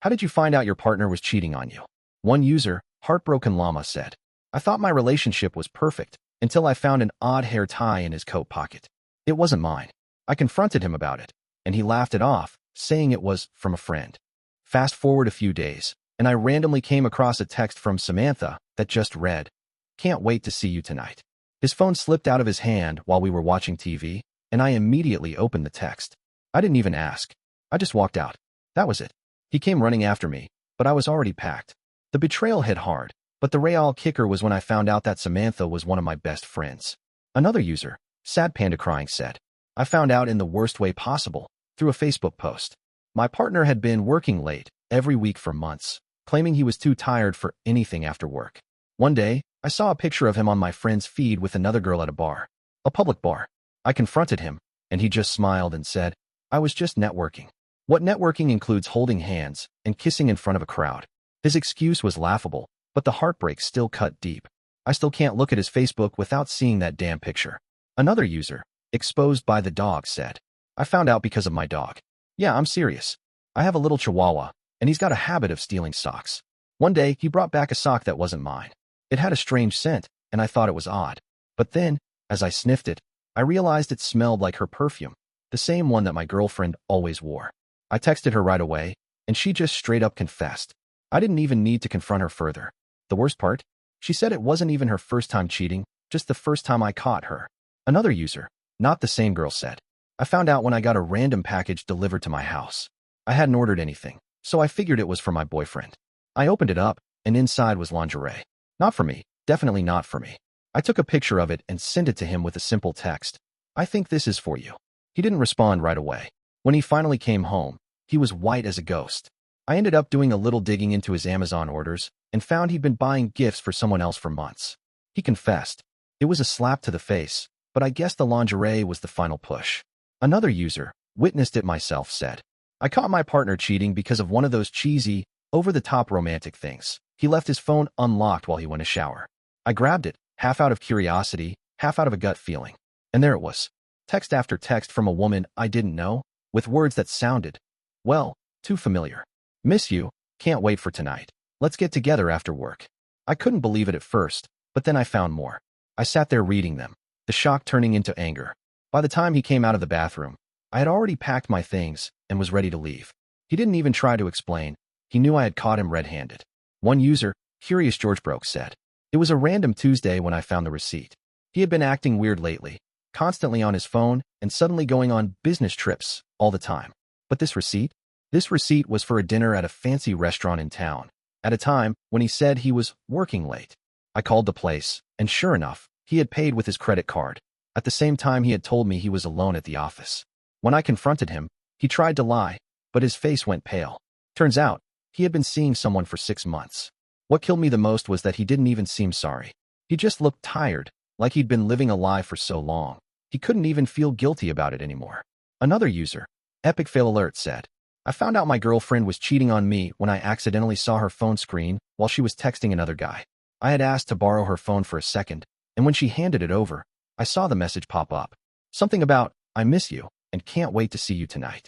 How did you find out your partner was cheating on you? One user, Heartbroken Llama, said, I thought my relationship was perfect until I found an odd hair tie in his coat pocket. It wasn't mine. I confronted him about it, and he laughed it off, saying it was from a friend. Fast forward a few days, and I randomly came across a text from Samantha that just read, Can't wait to see you tonight. His phone slipped out of his hand while we were watching TV, and I immediately opened the text. I didn't even ask. I just walked out. That was it. He came running after me, but I was already packed. The betrayal hit hard, but the real kicker was when I found out that Samantha was one of my best friends. Another user, Sad Panda Crying, said, I found out in the worst way possible, through a Facebook post. My partner had been working late every week for months, claiming he was too tired for anything after work. One day, I saw a picture of him on my friend's feed with another girl at a public bar. I confronted him, and he just smiled and said, I was just networking. What networking includes holding hands and kissing in front of a crowd. His excuse was laughable, but the heartbreak still cut deep. I still can't look at his Facebook without seeing that damn picture. Another user, Exposed by the Dog, said, I found out because of my dog. Yeah, I'm serious. I have a little chihuahua, and he's got a habit of stealing socks. One day, he brought back a sock that wasn't mine. It had a strange scent, and I thought it was odd. But then, as I sniffed it, I realized it smelled like her perfume, the same one that my girlfriend always wore. I texted her right away, and she just straight up confessed. I didn't even need to confront her further. The worst part? She said it wasn't even her first time cheating, just the first time I caught her. Another user, Not the Same Girl, said, I found out when I got a random package delivered to my house. I hadn't ordered anything, so I figured it was for my boyfriend. I opened it up, and inside was lingerie. Not for me, definitely not for me. I took a picture of it and sent it to him with a simple text. I think this is for you. He didn't respond right away. When he finally came home, he was white as a ghost. I ended up doing a little digging into his Amazon orders and found he'd been buying gifts for someone else for months. He confessed. It was a slap to the face, but I guess the lingerie was the final push. Another user, Witnessed It Myself, said, I caught my partner cheating because of one of those cheesy, over-the-top romantic things. He left his phone unlocked while he went to shower. I grabbed it, half out of curiosity, half out of a gut feeling. And there it was. Text after text from a woman I didn't know, with words that sounded, well, too familiar. Miss you, can't wait for tonight. Let's get together after work. I couldn't believe it at first, but then I found more. I sat there reading them, the shock turning into anger. By the time he came out of the bathroom, I had already packed my things and was ready to leave. He didn't even try to explain. He knew I had caught him red-handed. One user, Curious George Broke, said, It was a random Tuesday when I found the receipt. He had been acting weird lately, constantly on his phone and suddenly going on business trips all the time. But this receipt? This receipt was for a dinner at a fancy restaurant in town, at a time when he said he was working late. I called the place, and sure enough, he had paid with his credit card. At the same time, he had told me he was alone at the office. When I confronted him, he tried to lie, but his face went pale. Turns out, he had been seeing someone for 6 months. What killed me the most was that he didn't even seem sorry. He just looked tired, like he'd been living a lie for so long. He couldn't even feel guilty about it anymore. Another user, Epic Fail Alert, said, I found out my girlfriend was cheating on me when I accidentally saw her phone screen while she was texting another guy. I had asked to borrow her phone for a second, and when she handed it over, I saw the message pop up. Something about, I miss you, and can't wait to see you tonight.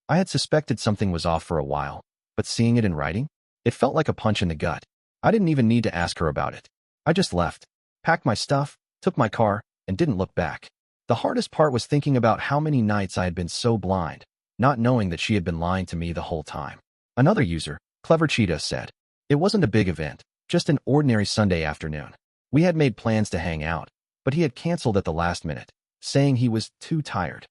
I had suspected something was off for a while, but seeing it in writing, it felt like a punch in the gut. I didn't even need to ask her about it. I just left, packed my stuff, took my car, and didn't look back. The hardest part was thinking about how many nights I had been so blind, not knowing that she had been lying to me the whole time. Another user, Clever Cheetah, said, It wasn't a big event, just an ordinary Sunday afternoon. We had made plans to hang out, but he had canceled at the last minute, saying he was too tired.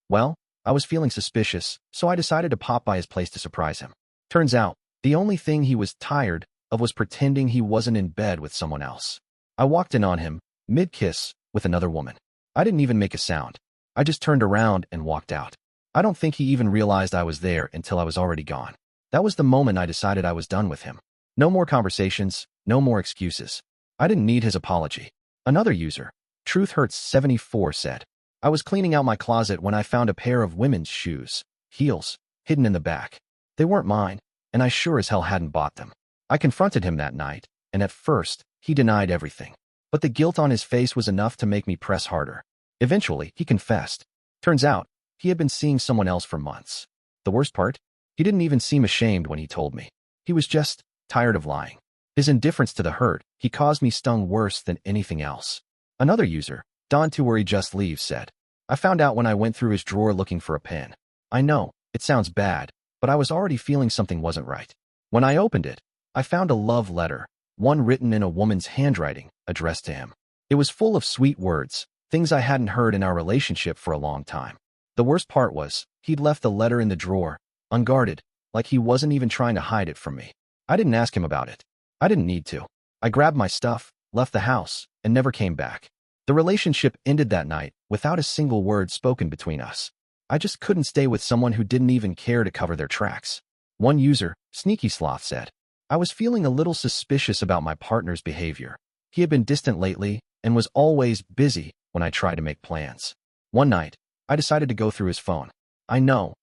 Well, I was feeling suspicious, so I decided to pop by his place to surprise him. Turns out, the only thing he was tired of was pretending he wasn't in bed with someone else. I walked in on him, mid-kiss, with another woman. I didn't even make a sound. I just turned around and walked out. I don't think he even realized I was there until I was already gone. That was the moment I decided I was done with him. No more conversations, no more excuses. I didn't need his apology. Another user, Truth Hurts 74, said, I was cleaning out my closet when I found a pair of women's shoes, heels, hidden in the back. They weren't mine, and I sure as hell hadn't bought them. I confronted him that night, and at first, he denied everything. But the guilt on his face was enough to make me press harder. Eventually, he confessed. Turns out, he had been seeing someone else for months. The worst part? He didn't even seem ashamed when he told me. He was just tired of lying. His indifference to the hurt he caused me stung worse than anything else. Another user, Don to where he just leaves, said, I found out when I went through his drawer looking for a pen. I know, it sounds bad, but I was already feeling something wasn't right. When I opened it, I found a love letter, one written in a woman's handwriting, addressed to him. It was full of sweet words, things I hadn't heard in our relationship for a long time. The worst part was, he'd left the letter in the drawer, unguarded, like he wasn't even trying to hide it from me. I didn't ask him about it. I didn't need to. I grabbed my stuff, left the house, and never came back. The relationship ended that night without a single word spoken between us. I just couldn't stay with someone who didn't even care to cover their tracks. One user, Sneaky Sloth, said, I was feeling a little suspicious about my partner's behavior. He had been distant lately and was always busy when I tried to make plans. One night, I decided to go through his phone. I know,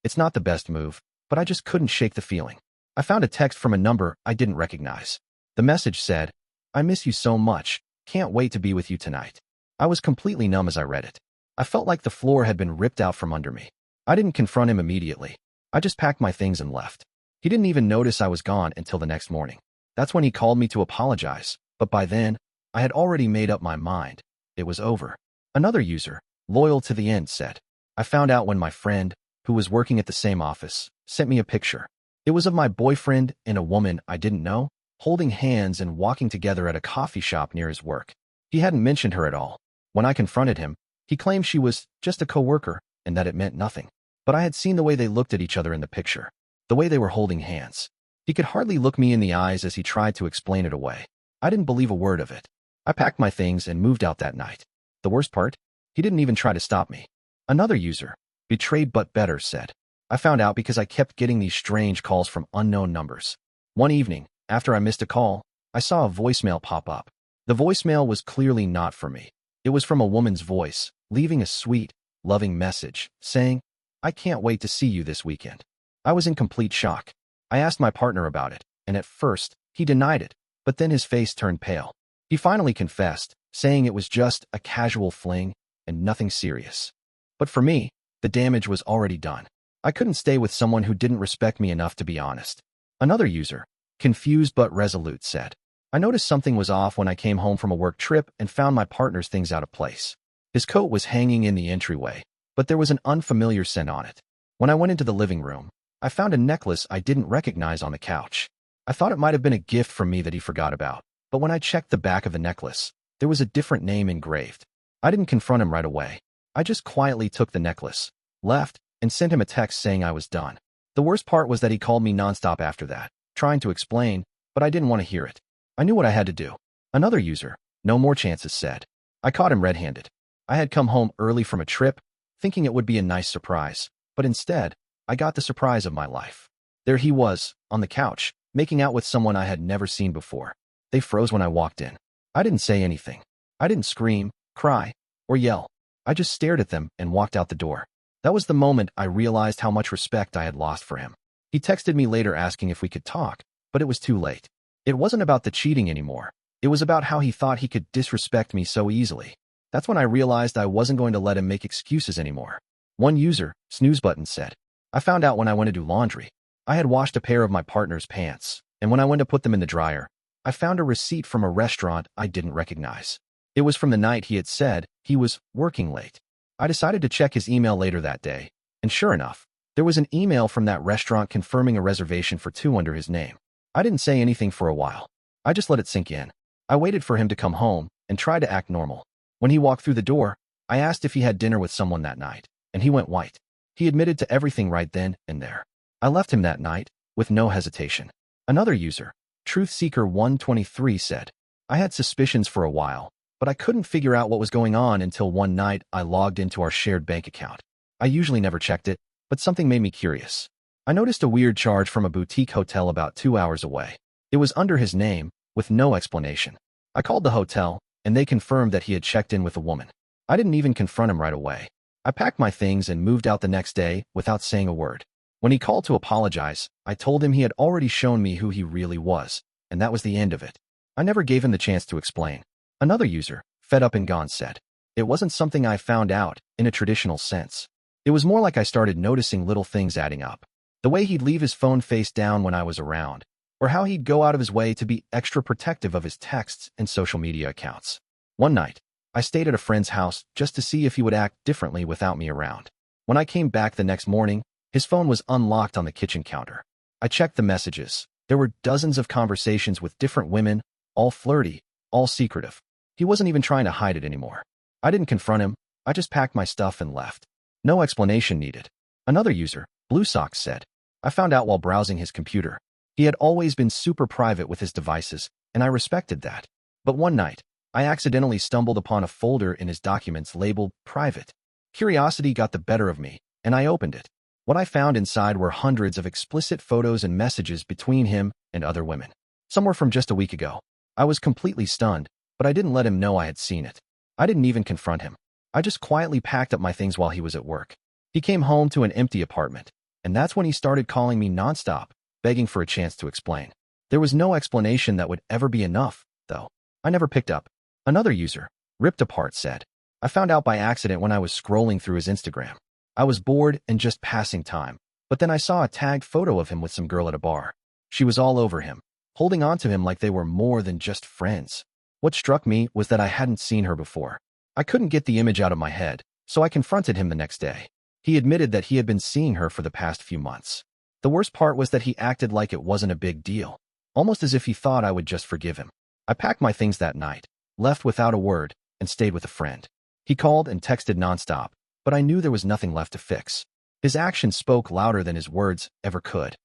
it's not the best move, but I just couldn't shake the feeling. I found a text from a number I didn't recognize. The message said, I miss you so much, can't wait to be with you tonight. I was completely numb as I read it. I felt like the floor had been ripped out from under me. I didn't confront him immediately. I just packed my things and left. He didn't even notice I was gone until the next morning. That's when he called me to apologize, but by then, I had already made up my mind. It was over. Another user, Loyal to the End, said, I found out when my friend, who was working at the same office, sent me a picture. It was of my boyfriend and a woman I didn't know, holding hands and walking together at a coffee shop near his work. He hadn't mentioned her at all. When I confronted him, he claimed she was just a coworker and that it meant nothing. But I had seen the way they looked at each other in the picture, the way they were holding hands. He could hardly look me in the eyes as he tried to explain it away. I didn't believe a word of it. I packed my things and moved out that night. The worst part? He didn't even try to stop me. Another user, Betrayed But Better, said, I found out because I kept getting these strange calls from unknown numbers. One evening, after I missed a call, I saw a voicemail pop up. The voicemail was clearly not for me. It was from a woman's voice, leaving a sweet, loving message, saying, I can't wait to see you this weekend. I was in complete shock. I asked my partner about it, and at first, he denied it, but then his face turned pale. He finally confessed, saying it was just a casual fling and nothing serious. But for me, the damage was already done. I couldn't stay with someone who didn't respect me enough to be honest. Another user, Confused But Resolute, said, I noticed something was off when I came home from a work trip and found my partner's things out of place. His coat was hanging in the entryway, but there was an unfamiliar scent on it. When I went into the living room, I found a necklace I didn't recognize on the couch. I thought it might have been a gift from me that he forgot about, but when I checked the back of the necklace, there was a different name engraved. I didn't confront him right away. I just quietly took the necklace, left, and sent him a text saying I was done. The worst part was that he called me nonstop after that, trying to explain, but I didn't want to hear it. I knew what I had to do. Another user, No More Chances, said, I caught him red-handed. I had come home early from a trip, thinking it would be a nice surprise, but instead, I got the surprise of my life. There he was, on the couch, making out with someone I had never seen before. They froze when I walked in. I didn't say anything. I didn't scream, cry, or yell. I just stared at them and walked out the door. That was the moment I realized how much respect I had lost for him. He texted me later asking if we could talk, but it was too late. It wasn't about the cheating anymore. It was about how he thought he could disrespect me so easily. That's when I realized I wasn't going to let him make excuses anymore. One user, Snooze Button, said, I found out when I went to do laundry. I had washed a pair of my partner's pants, and when I went to put them in the dryer, I found a receipt from a restaurant I didn't recognize. It was from the night he had said he was working late. I decided to check his email later that day, and sure enough, there was an email from that restaurant confirming a reservation for 2 under his name. I didn't say anything for a while. I just let it sink in. I waited for him to come home and tried to act normal. When he walked through the door, I asked if he had dinner with someone that night, and he went white. He admitted to everything right then and there. I left him that night, with no hesitation. Another user, TruthSeeker123, said, I had suspicions for a while, but I couldn't figure out what was going on until one night I logged into our shared bank account. I usually never checked it, but something made me curious. I noticed a weird charge from a boutique hotel about 2 hours away. It was under his name, with no explanation. I called the hotel, and they confirmed that he had checked in with a woman. I didn't even confront him right away. I packed my things and moved out the next day without saying a word. When he called to apologize, I told him he had already shown me who he really was, and that was the end of it. I never gave him the chance to explain. Another user, Fed Up and Gone, said, it wasn't something I found out in a traditional sense. It was more like I started noticing little things adding up. The way he'd leave his phone face down when I was around, or how he'd go out of his way to be extra protective of his texts and social media accounts. One night, I stayed at a friend's house just to see if he would act differently without me around. When I came back the next morning, his phone was unlocked on the kitchen counter. I checked the messages. There were dozens of conversations with different women, all flirty, all secretive. He wasn't even trying to hide it anymore. I didn't confront him. I just packed my stuff and left. No explanation needed. Another user, Blue Socks, said, I found out while browsing his computer. He had always been super private with his devices, and I respected that. But one night, I accidentally stumbled upon a folder in his documents labeled private. Curiosity got the better of me, and I opened it. What I found inside were hundreds of explicit photos and messages between him and other women. Some were from just a week ago. I was completely stunned, but I didn't let him know I had seen it. I didn't even confront him. I just quietly packed up my things while he was at work. He came home to an empty apartment, and that's when he started calling me nonstop, begging for a chance to explain. There was no explanation that would ever be enough, though. I never picked up. Another user, Ripped Apart, said, I found out by accident when I was scrolling through his Instagram. I was bored and just passing time, but then I saw a tagged photo of him with some girl at a bar. She was all over him, holding on to him like they were more than just friends. What struck me was that I hadn't seen her before. I couldn't get the image out of my head, so I confronted him the next day. He admitted that he had been seeing her for the past few months. The worst part was that he acted like it wasn't a big deal, almost as if he thought I would just forgive him. I packed my things that night, left without a word, and stayed with a friend. He called and texted nonstop, but I knew there was nothing left to fix. His actions spoke louder than his words ever could.